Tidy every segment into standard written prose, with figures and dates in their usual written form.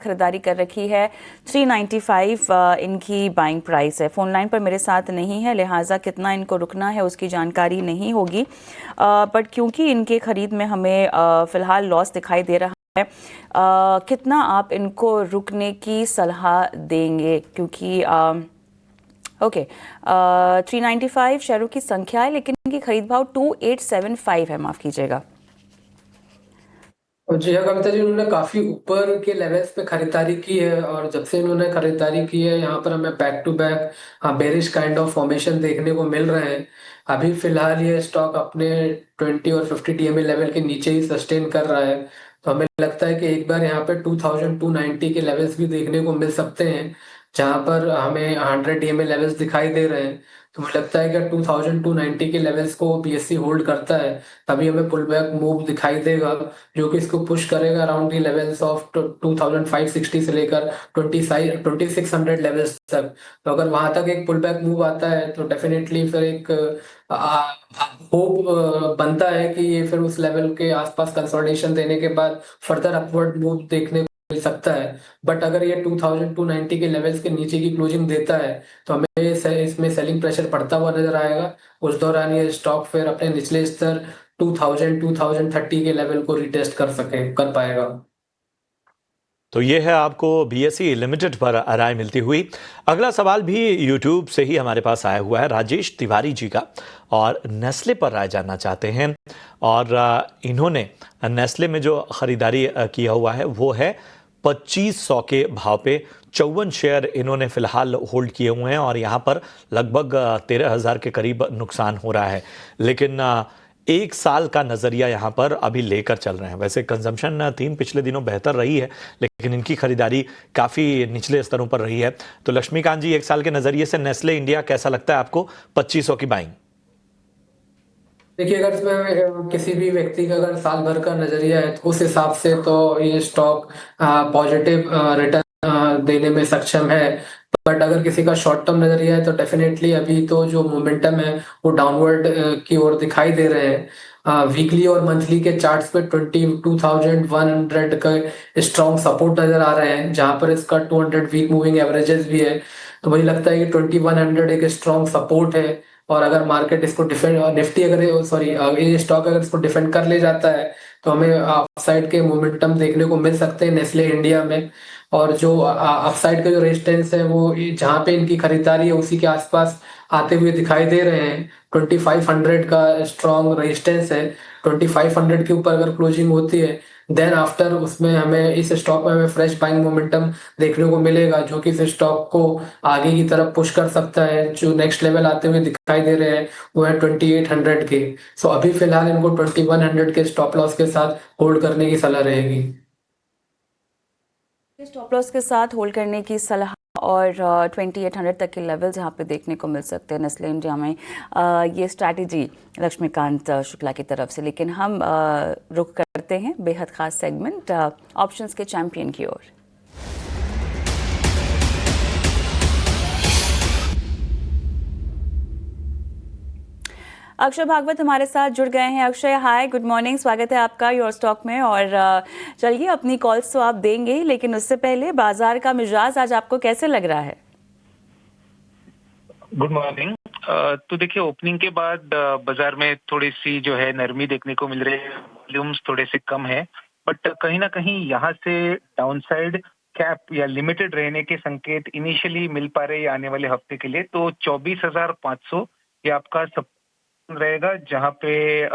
खरीदारी कर रखी है। 395 इनकी बाइंग प्राइस है। फ़ोन लाइन पर मेरे साथ नहीं है, लिहाजा कितना इनको रुकना है उसकी जानकारी नहीं होगी, बट क्योंकि इनके ख़रीद में हमें फ़िलहाल लॉस दिखाई दे रहा है, कितना आप इनको रुकने की सलाह देंगे? क्योंकि ओके 395 शेयरों की संख्या है, लेकिन इनकी खरीद भाव 2875 है, माफ़ कीजिएगा। और जी हाँ कविता जी, उन्होंने काफी ऊपर के लेवल्स पे खरीदारी की है और जब से इन्होंने खरीदारी की है यहाँ पर हमें back to back bearish kind of formation देखने को मिल रहे हैं। अभी फिलहाल ये स्टॉक अपने 20 और 50 टीएमए लेवल के नीचे ही सस्टेन कर रहा है। तो हमें लगता है कि एक बार यहाँ पे 2290 के लेवल्स भी देखने को मिल सकते हैं, जहाँ पर हमें 100 टीएमए लेवल्स दिखाई दे रहे हैं। तो मुझे लगता है कि 2290 के लेवल्स को बीएससी होल्ड करता है तभी हमें पुल बैक मूव दिखाई देगा, जो कि इसको पुश करेगा अराउंड दी लेवल्स ऑफ 2560 से लेकर 2600 लेवल्स तक। तो अगर वहां तक एक पुल बैक मूव आता है तो डेफिनेटली फिर एक होप बनता है कि ये फिर उस लेवल के आसपास कंसोलिडेशन देने के बाद फर्दर अपवर्ड मूव देखने को मिल सकता है। बट अगर ये 2290 के लेवल्स के नीचे की क्लोजिंग देता है तो हमें इसमें सेलिंग प्रेशर पड़ता हुआ नजर आएगा। उस दौरान ये स्टॉक फिर अपने निचले स्तर 2030 के लेवल को रिटेस्ट कर पाएगा। तो ये है आपको बीएसई लिमिटेड पर राय मिलती हुई। अगला सवाल भी यूट्यूब से ही हमारे पास आया हुआ है, राजेश तिवारी जी का, और नेस्ले पर राय जानना चाहते हैं। और इन्होंने नेस्ले में जो खरीदारी किया हुआ है वो है 2500 के भाव पे। 54 शेयर इन्होंने फिलहाल होल्ड किए हुए हैं और यहाँ पर लगभग 13,000 के करीब नुकसान हो रहा है। लेकिन एक साल का नजरिया यहाँ पर अभी लेकर चल रहे हैं। वैसे कंजम्पशन थीम पिछले दिनों बेहतर रही है, लेकिन इनकी खरीदारी काफी निचले स्तरों पर रही है। तो लक्ष्मीकांत जी, एक साल के नजरिए से नेस्ले इंडिया कैसा लगता है आपको 2500 की बाइंग? देखिए, अगर इसमें किसी भी व्यक्ति का अगर साल भर का नजरिया है तो उस हिसाब से तो ये स्टॉक पॉजिटिव रिटर्न देने में सक्षम है। बट अगर किसी का शॉर्ट टर्म नजरिया है तो डेफिनेटली अभी तो जो मोमेंटम है वो डाउनवर्ड की ओर दिखाई दे रहे हैं। वीकली और मंथली के चार्ट्स पे 22,100 का स्ट्रॉन्ग सपोर्ट नजर आ रहे हैं, जहां पर इसका 200 वीक मूविंग एवरेजेस भी है। तो मुझे लगता है कि 2100 एक स्ट्रॉन्ग सपोर्ट है। और अगर मार्केट इसको डिफेंड, निफ्टी अगर सॉरी ये स्टॉक अगर इसको डिफेंड कर ले जाता है तो हमें अपसाइड के मोमेंटम देखने को मिल सकते हैं नेस्ले इंडिया में। और जो अपसाइड का जो रेजिस्टेंस है वो जहाँ पे इनकी खरीदारी है उसी के आसपास आते हुए दिखाई दे रहे हैं। 2500 का स्ट्रॉन्ग रेजिस्टेंस है। 2500 के ऊपर अगर क्लोजिंग होती है देन आफ्टर उसमें हमें इस स्टॉक में हमें फ्रेश बाइंग मोमेंटम देखने को मिलेगा, जो कि इस स्टॉक को आगे की तरफ पुश कर सकता है। जो नेक्स्ट लेवल आते हुए दिखाई दे रहे हैं वो है 2800 के। सो अभी फिलहाल इनको 2100 के स्टॉप लॉस के साथ होल्ड करने की सलाह रहेगी। स्टॉप लॉस के साथ होल्ड करने की सलाह और 2800 तक के लेवल्स यहाँ पे देखने को मिल सकते हैं नेस्ले इंडिया में। ये स्ट्रैटेजी लक्ष्मीकांत शुक्ला की तरफ से। लेकिन हम रुख करते हैं बेहद खास सेगमेंट ऑप्शंस के चैंपियन की ओर। अक्षय भागवत हमारे साथ जुड़ गए हैं। अक्षय, हाय, गुड मॉर्निंग, स्वागत है आपका योर स्टॉक में। और चलिए, अपनी कॉल्स तो आप देंगे ही, लेकिन उससे पहले बाजार का मिजाज आज आपको कैसे लग रहा है? Good morning. तो देखिए, ओपनिंग के बाद बाजार में थोड़ी सी जो है नरमी देखने को मिल रही है। वॉल्यूम्स थोड़े से कम है, बट कहीं ना कहीं यहाँ से डाउनसाइड कैप या लिमिटेड रहने के संकेत इनिशियली मिल पा रहे हैं आने वाले हफ्ते के लिए। तो 24,500 ये आपका सब रहेगा, जहाँ पे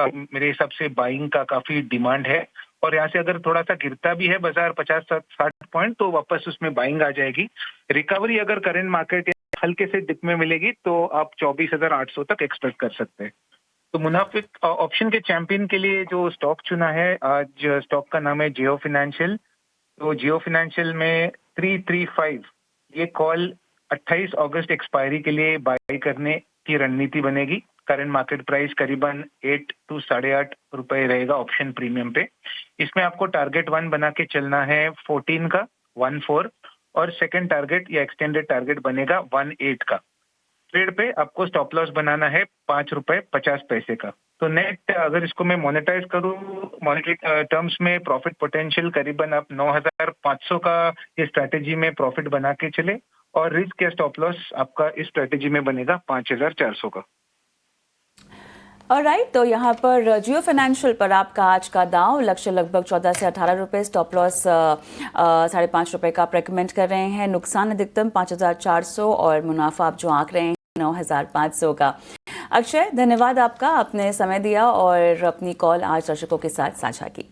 मेरे हिसाब से बाइंग का काफी डिमांड है। और यहाँ से अगर थोड़ा सा गिरता भी है बाजार 50-60 पॉइंट तो वापस उसमें बाइंग आ जाएगी। रिकवरी अगर करंट मार्केट हल्के से डिप में मिलेगी तो आप 24,800 तक एक्सपेक्ट कर सकते हैं। तो मुनाफिक ऑप्शन के चैंपियन के लिए जो स्टॉक चुना है आज, स्टॉक का नाम है जियो फाइनेंशियल। तो जियो फाइनेंशियल में 335 ये कॉल 28 अगस्त एक्सपायरी के लिए बाय करने की रणनीति बनेगी। करंट मार्केट प्राइस करीबन 8 to 8.5 रुपए रहेगा ऑप्शन प्रीमियम पे। इसमें आपको टारगेट 1 बना के चलना है 14 का 14, और सेकंड टारगेट या एक्सटेंडेड टारगेट बनेगा 18 का। ट्रेड पे आपको स्टॉप लॉस बनाना है 5 रुपए 50 पैसे का। तो नेट अगर इसको मैं मोनेटाइज करूँ, मॉनेटरी टर्म्स में प्रॉफिट पोटेंशियल करीबन आप 9,500 का ये स्ट्रैटेजी में प्रॉफिट बना के चले, और रिस्क या स्टॉप लॉस आपका इस स्ट्रैटेजी में बनेगा 5,400 का। ऑलराइट, तो यहाँ पर जियो फाइनेंशियल पर आपका आज का दांव लक्ष्य लगभग 14 से 18 रुपए, स्टॉप लॉस 5.5 रुपए का आप रेकमेंड कर रहे हैं, नुकसान अधिकतम 5,400 और मुनाफा आप जो आंक रहे हैं 9,500 का। अक्षय, धन्यवाद आपका, आपने समय दिया और अपनी कॉल आज दर्शकों के साथ साझा की।